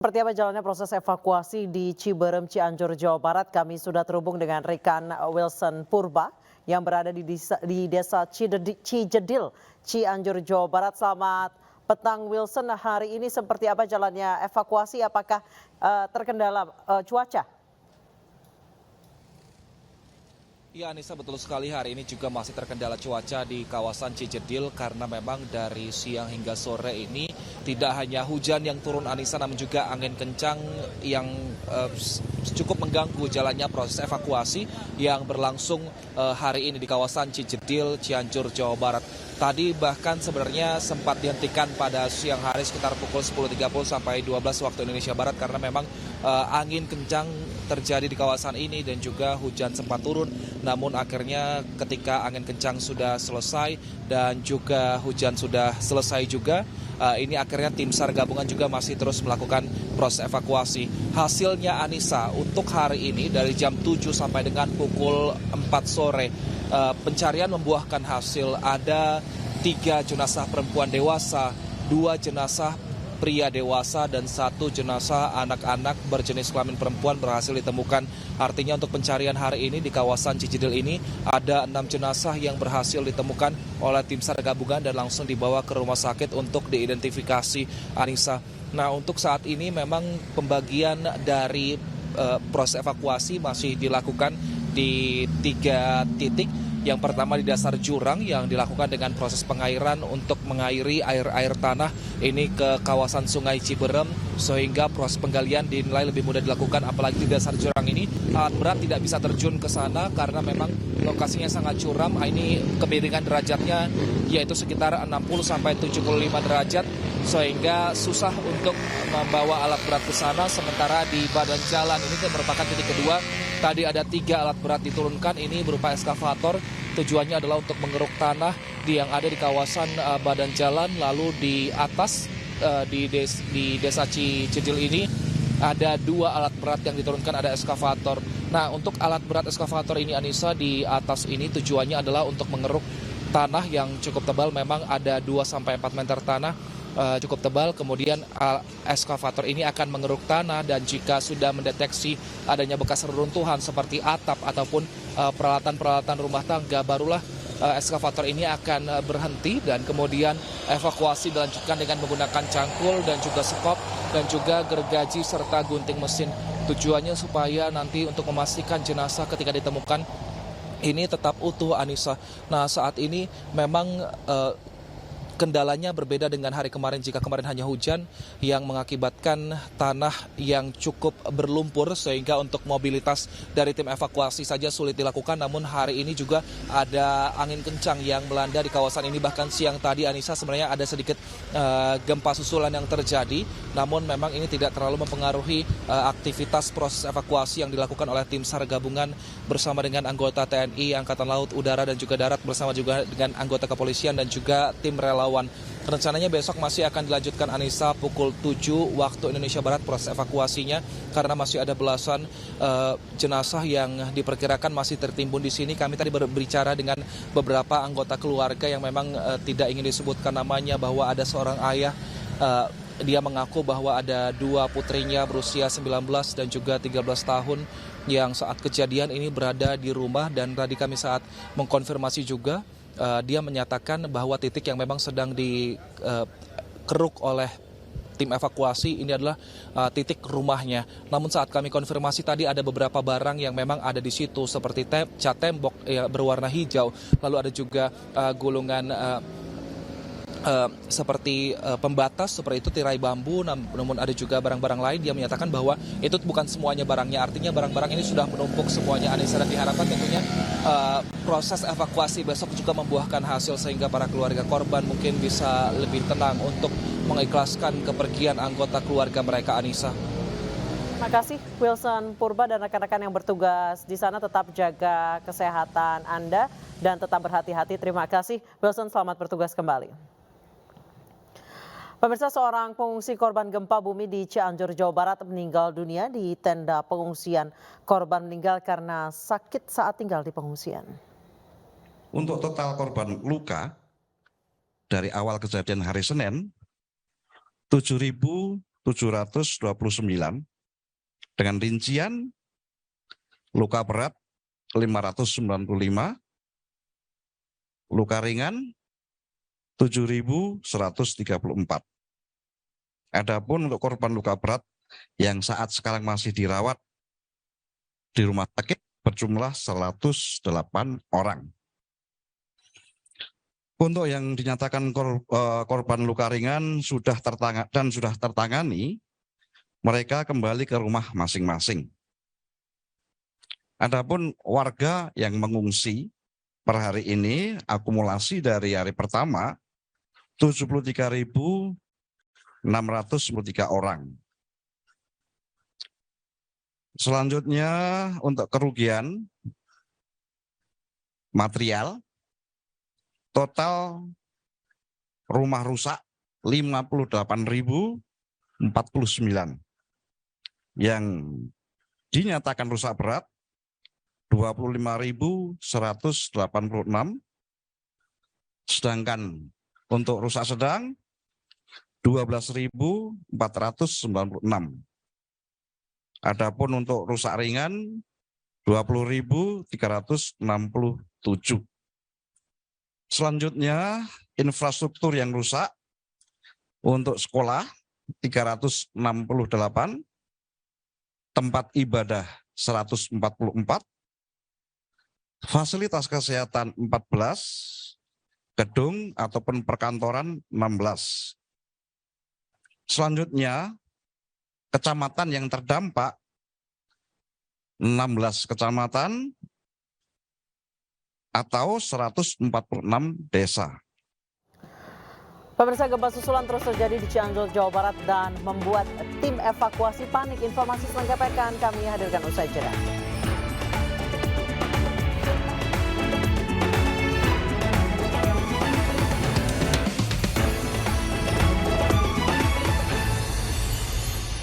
Seperti apa jalannya proses evakuasi di Ciberem, Cianjur, Jawa Barat? Kami sudah terhubung dengan rekan Wilson Purba yang berada di desa Cijedil, Cianjur, Jawa Barat. Selamat petang Wilson, hari ini seperti apa jalannya evakuasi? Apakah terkendala cuaca? Ya Anissa, betul sekali, hari ini juga masih terkendala cuaca di kawasan Cijedil karena memang dari siang hingga sore ini tidak hanya hujan yang turun Anissa, namun juga angin kencang yang cukup mengganggu jalannya proses evakuasi yang berlangsung hari ini di kawasan Cijedil, Cianjur, Jawa Barat. Tadi bahkan sebenarnya sempat dihentikan pada siang hari sekitar pukul 10.30 sampai 12 waktu Indonesia Barat karena memang angin kencang terjadi di kawasan ini dan juga hujan sempat turun. Namun akhirnya ketika angin kencang sudah selesai dan juga hujan sudah selesai juga, ini akhirnya tim SAR gabungan juga masih terus melakukan proses evakuasi. Hasilnya Anissa, untuk hari ini dari jam 7 sampai dengan pukul 4 sore, pencarian membuahkan hasil ada 3 jenazah perempuan dewasa, 2 jenazah pria dewasa dan 1 jenazah anak-anak berjenis kelamin perempuan berhasil ditemukan. Artinya untuk pencarian hari ini di kawasan Cijedil ini ada 6 jenazah yang berhasil ditemukan oleh tim SAR gabungan dan langsung dibawa ke rumah sakit untuk diidentifikasi, Anissa. Nah, untuk saat ini memang pembagian dari proses evakuasi masih dilakukan di 3 titik. Yang pertama di dasar jurang yang dilakukan dengan proses pengairan untuk mengairi air tanah ini ke kawasan Sungai Ciberem, sehingga proses penggalian dinilai lebih mudah dilakukan, apalagi di dasar jurang ini alat berat tidak bisa terjun ke sana karena memang lokasinya sangat curam. Ini kemiringan derajatnya yaitu sekitar 60 sampai 75 derajat, sehingga susah untuk membawa alat berat ke sana. Sementara di badan jalan ini merupakan titik kedua. Tadi ada 3 alat berat diturunkan, ini berupa eskavator. Tujuannya adalah untuk mengeruk tanah yang ada di kawasan badan jalan. Lalu di atas di desa Cijedil ini ada 2 alat berat yang diturunkan, ada eskavator. Nah, untuk alat berat eskavator ini Anissa, di atas ini tujuannya adalah untuk mengeruk tanah yang cukup tebal. Memang ada 2 sampai 4 meter tanah cukup tebal. Kemudian eskavator ini akan mengeruk tanah dan jika sudah mendeteksi adanya bekas reruntuhan seperti atap ataupun peralatan-peralatan rumah tangga, barulah eskavator ini akan berhenti dan kemudian evakuasi dilanjutkan dengan menggunakan cangkul dan juga sekop dan juga gergaji serta gunting mesin. Tujuannya supaya nanti untuk memastikan jenazah ketika ditemukan ini tetap utuh, Anissa. Nah, saat ini memang kendalanya berbeda dengan hari kemarin. Jika kemarin hanya hujan yang mengakibatkan tanah yang cukup berlumpur sehingga untuk mobilitas dari tim evakuasi saja sulit dilakukan. Namun hari ini juga ada angin kencang yang melanda di kawasan ini. Bahkan siang tadi Anissa sebenarnya ada sedikit gempa susulan yang terjadi. Namun memang ini tidak terlalu mempengaruhi aktivitas proses evakuasi yang dilakukan oleh tim SAR gabungan bersama dengan anggota TNI, Angkatan Laut, Udara dan juga Darat, bersama juga dengan anggota kepolisian dan juga tim relawan. Rencananya besok masih akan dilanjutkan Anissa pukul 7 waktu Indonesia Barat proses evakuasinya karena masih ada belasan jenazah yang diperkirakan masih tertimbun di sini. Kami tadi berbicara dengan beberapa anggota keluarga yang memang tidak ingin disebutkan namanya, bahwa ada seorang ayah, dia mengaku bahwa ada 2 putrinya berusia 19 dan juga 13 tahun yang saat kejadian ini berada di rumah, dan tadi kami saat mengkonfirmasi juga dia menyatakan bahwa titik yang memang sedang dikeruk oleh tim evakuasi ini adalah titik rumahnya. Namun saat kami konfirmasi tadi ada beberapa barang yang memang ada di situ seperti cat tembok berwarna hijau, lalu ada juga gulungan seperti pembatas seperti itu, tirai bambu, namun ada juga barang-barang lain. Dia menyatakan bahwa itu bukan semuanya barangnya, artinya barang-barang ini sudah menumpuk semuanya, Anissa, dan diharapkan tentunya proses evakuasi besok juga membuahkan hasil sehingga para keluarga korban mungkin bisa lebih tenang untuk mengikhlaskan kepergian anggota keluarga mereka, Anissa. Terima kasih Wilson Purba dan rekan-rekan yang bertugas di sana. Tetap jaga kesehatan Anda dan tetap berhati-hati. Terima kasih Wilson, selamat bertugas kembali. Pemirsa, seorang pengungsi korban gempa bumi di Cianjur, Jawa Barat meninggal dunia di tenda pengungsian. Korban meninggal karena sakit saat tinggal di pengungsian. Untuk total korban luka dari awal kejadian hari Senin 7.700 dengan rincian luka berat 595, luka ringan 7.134. Adapun untuk korban luka berat yang saat sekarang masih dirawat di rumah sakit berjumlah 108 orang. Untuk yang dinyatakan korban luka ringan sudah tertangani, mereka kembali ke rumah masing-masing. Adapun warga yang mengungsi per hari ini akumulasi dari hari pertama 73.693 orang. Selanjutnya untuk kerugian material, total rumah rusak 58.049, yang dinyatakan rusak berat 25.186, sedangkan untuk rusak sedang 12.496. Adapun untuk rusak ringan 20.367. Selanjutnya infrastruktur yang rusak untuk sekolah 368, tempat ibadah 144, fasilitas kesehatan 14, gedung ataupun perkantoran 16. Selanjutnya kecamatan yang terdampak 16 kecamatan atau 146 desa. Pemirsa, gempa susulan terus terjadi di Cianjur, Jawa Barat dan membuat tim evakuasi panik. Informasi selengkapnya akan kami hadirkan usai jeda.